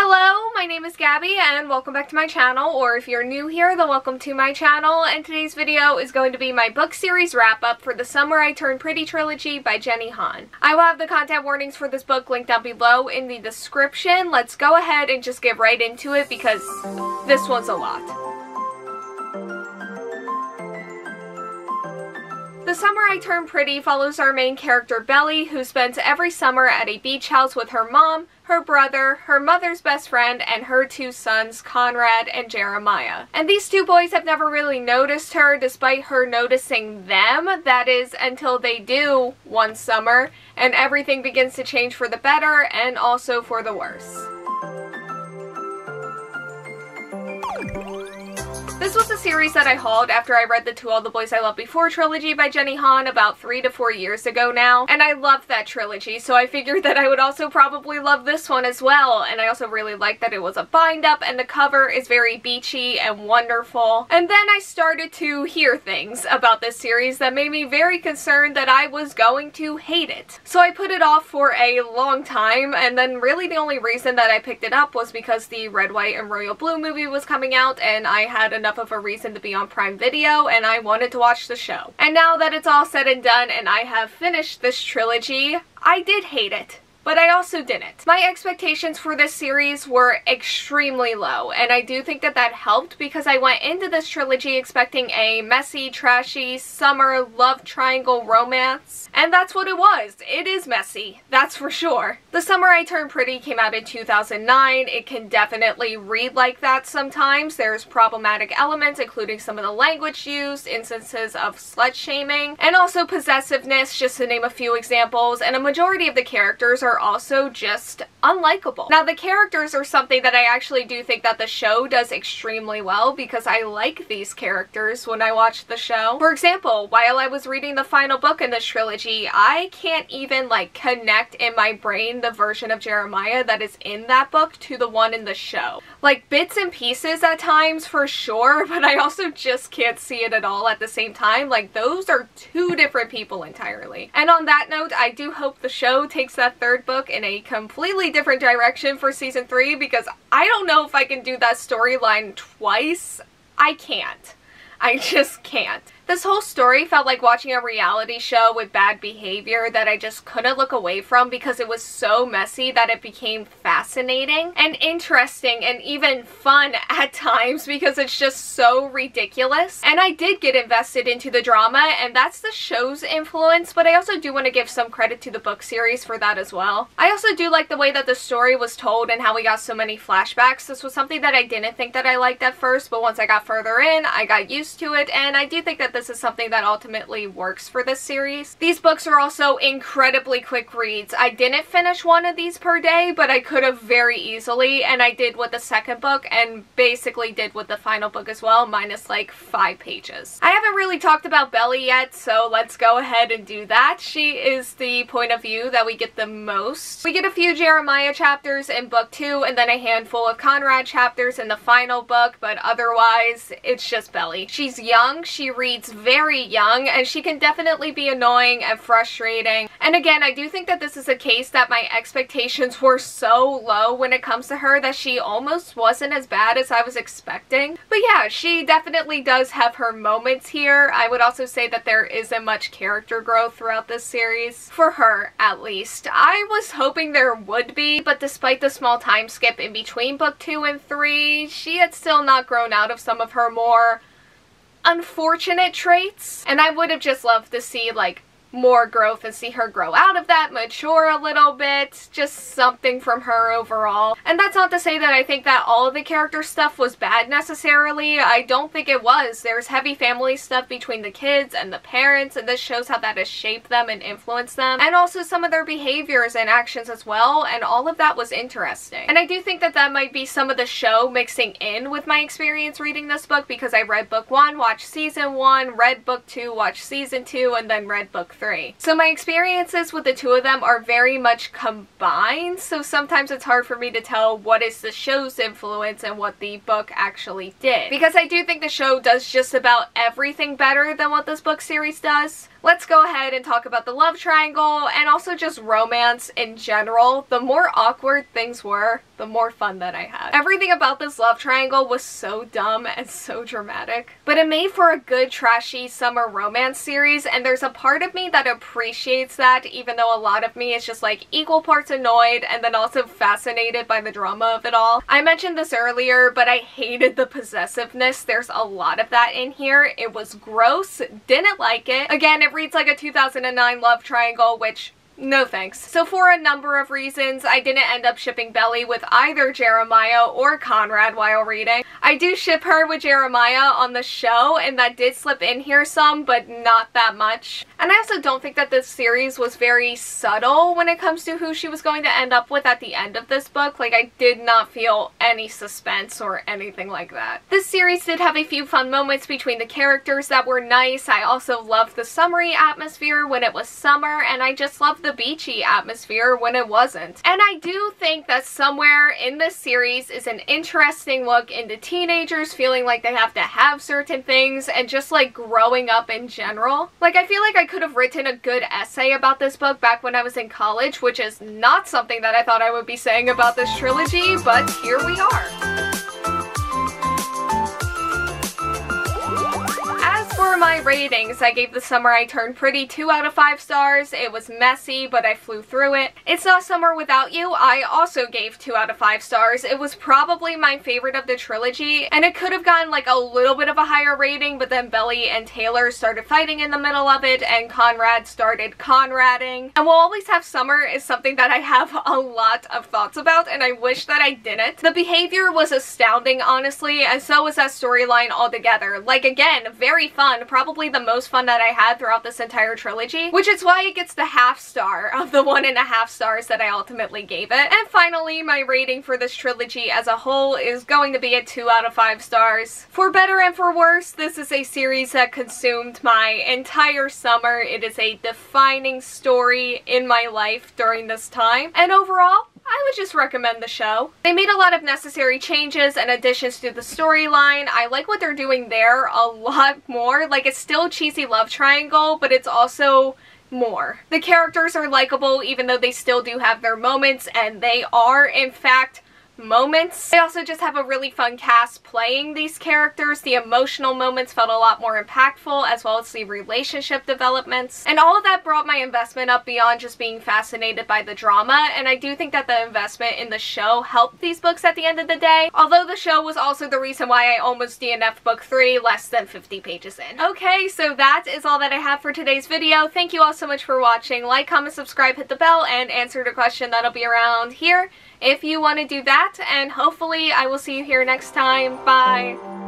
Hello, my name is Gabby and welcome back to my channel, or if you're new here, then welcome to my channel, and today's video is going to be my book series wrap-up for The Summer I Turned Pretty trilogy by Jenny Han. I will have the content warnings for this book linked down below in the description. Let's go ahead and just get right into it because this one's a lot. The Summer I Turned Pretty follows our main character Belly, who spends every summer at a beach house with her mom, her brother, her mother's best friend, and her two sons, Conrad and Jeremiah. And these two boys have never really noticed her, despite her noticing them. That is, until they do one summer, and everything begins to change for the better and also for the worse. This was a series that I hauled after I read the To All the Boys I Loved Before trilogy by Jenny Han about 3 to 4 years ago now, and I loved that trilogy, so I figured that I would also probably love this one as well. And I also really liked that it was a bind-up and the cover is very beachy and wonderful. And then I started to hear things about this series that made me very concerned that I was going to hate it. So I put it off for a long time, and then really the only reason that I picked it up was because the Red, White, and Royal Blue movie was coming out, and I had enough of a reason to be on Prime Video and I wanted to watch the show. And now that it's all said and done and I have finished this trilogy, I did hate it. But I also didn't. My expectations for this series were extremely low, and I do think that that helped because I went into this trilogy expecting a messy, trashy, summer love triangle romance, and that's what it was. It is messy, that's for sure. The Summer I Turned Pretty came out in 2009. It can definitely read like that sometimes. There's problematic elements, including some of the language used, instances of slut-shaming, and also possessiveness, just to name a few examples, and a majority of the characters are also just unlikable. Now, the characters are something that I actually do think that the show does extremely well because I like these characters when I watch the show. For example, while I was reading the final book in this trilogy, I can't even connect in my brain the version of Jeremiah that is in that book to the one in the show. Like, bits and pieces at times for sure, but I also just can't see it at all at the same time. Like, those are two different people entirely. And on that note, I do hope the show takes that third book in a completely different direction for season 3 because I don't know if I can do that storyline twice. I can't. I just can't. This whole story felt like watching a reality show with bad behavior that I just couldn't look away from because it was so messy that it became fascinating and interesting and even fun at times because it's just so ridiculous. And I did get invested into the drama, and that's the show's influence, but I also do want to give some credit to the book series for that as well. I also do like the way that the story was told and how we got so many flashbacks. This was something that I didn't think that I liked at first, but once I got further in, I got used to it, and I do think that this is something that ultimately works for this series. These books are also incredibly quick reads. I didn't finish one of these per day, but I could have very easily, and I did with the second book and basically did with the final book as well, minus like 5 pages. I haven't really talked about Belly yet, so let's go ahead and do that. She is the point of view that we get the most. We get a few Jeremiah chapters in book 2 and then a handful of Conrad chapters in the final book, but otherwise it's just Belly. She's young, she reads very young, and she can definitely be annoying and frustrating. And again, I do think that this is a case that my expectations were so low when it comes to her that she almost wasn't as bad as I was expecting. But yeah, she definitely does have her moments here. I would also say that there isn't much character growth throughout this series. For her, at least. I was hoping there would be, but despite the small time skip in between book 2 and 3, she had still not grown out of some of her more unfortunate traits, and I would have just loved to see more growth and see her grow out of that, mature a little bit, just something from her overall. And that's not to say that I think that all of the character stuff was bad necessarily. I don't think it was. There's heavy family stuff between the kids and the parents, and this shows how that has shaped them and influenced them, and also some of their behaviors and actions as well, and all of that was interesting. And I do think that that might be some of the show mixing in with my experience reading this book because I read book 1, watched season 1, read book 2, watched season 2, and then read book 3. So my experiences with the two of them are very much combined, so sometimes it's hard for me to tell what is the show's influence and what the book actually did. Because I do think the show does just about everything better than what this book series does. Let's go ahead and talk about the love triangle and also just romance in general. The more awkward things were, the more fun that I had. Everything about this love triangle was so dumb and so dramatic, but it made for a good trashy summer romance series, and there's a part of me that appreciates that, even though a lot of me is just like equal parts annoyed and then also fascinated by the drama of it all. I mentioned this earlier, but I hated the possessiveness. There's a lot of that in here. It was gross, didn't like it. Again, it reads like a 2009 love triangle, which no thanks. So for a number of reasons, I didn't end up shipping Belly with either Jeremiah or Conrad while reading. I do ship her with Jeremiah on the show, and that did slip in here some, but not that much. And I also don't think that this series was very subtle when it comes to who she was going to end up with at the end of this book. Like, I did not feel any suspense or anything like that. This series did have a few fun moments between the characters that were nice. I also loved the summery atmosphere when it was summer, and I just loved the beachy atmosphere when it wasn't. And I do think that somewhere in this series is an interesting look into teenagers feeling like they have to have certain things and just like growing up in general. Like, I feel like I could have written a good essay about this book back when I was in college, which is not something that I thought I would be saying about this trilogy, but here we are. For my ratings, I gave The Summer I Turned Pretty 2 out of 5 stars. It was messy, but I flew through it. It's Not Summer Without You, I also gave 2 out of 5 stars. It was probably my favorite of the trilogy, and it could have gotten like a little bit of a higher rating, but then Belly and Taylor started fighting in the middle of it, and Conrad started Conrading. And We'll Always Have Summer is something that I have a lot of thoughts about, and I wish that I didn't. The behavior was astounding, honestly, and so was that storyline altogether. Like, again, very fun. Probably the most fun that I had throughout this entire trilogy, which is why it gets the half star of the 1.5 stars that I ultimately gave it. And finally, my rating for this trilogy as a whole is going to be a 2 out of 5 stars. For better and for worse, this is a series that consumed my entire summer. It is a defining story in my life during this time, and overall, I would just recommend the show. They made a lot of necessary changes and additions to the storyline. I like what they're doing there a lot more. Like, it's still a cheesy love triangle, but it's also more. The characters are likable, even though they still do have their moments, and they are, in fact, moments. They also just have a really fun cast playing these characters. The emotional moments felt a lot more impactful, as well as the relationship developments. And all of that brought my investment up beyond just being fascinated by the drama, and I do think that the investment in the show helped these books at the end of the day, although the show was also the reason why I almost DNF'd book 3 less than 50 pages in. Okay, so that is all that I have for today's video. Thank you all so much for watching. Like, comment, subscribe, hit the bell, and answer the question that'll be around here if you want to do that, and hopefully I will see you here next time. Bye!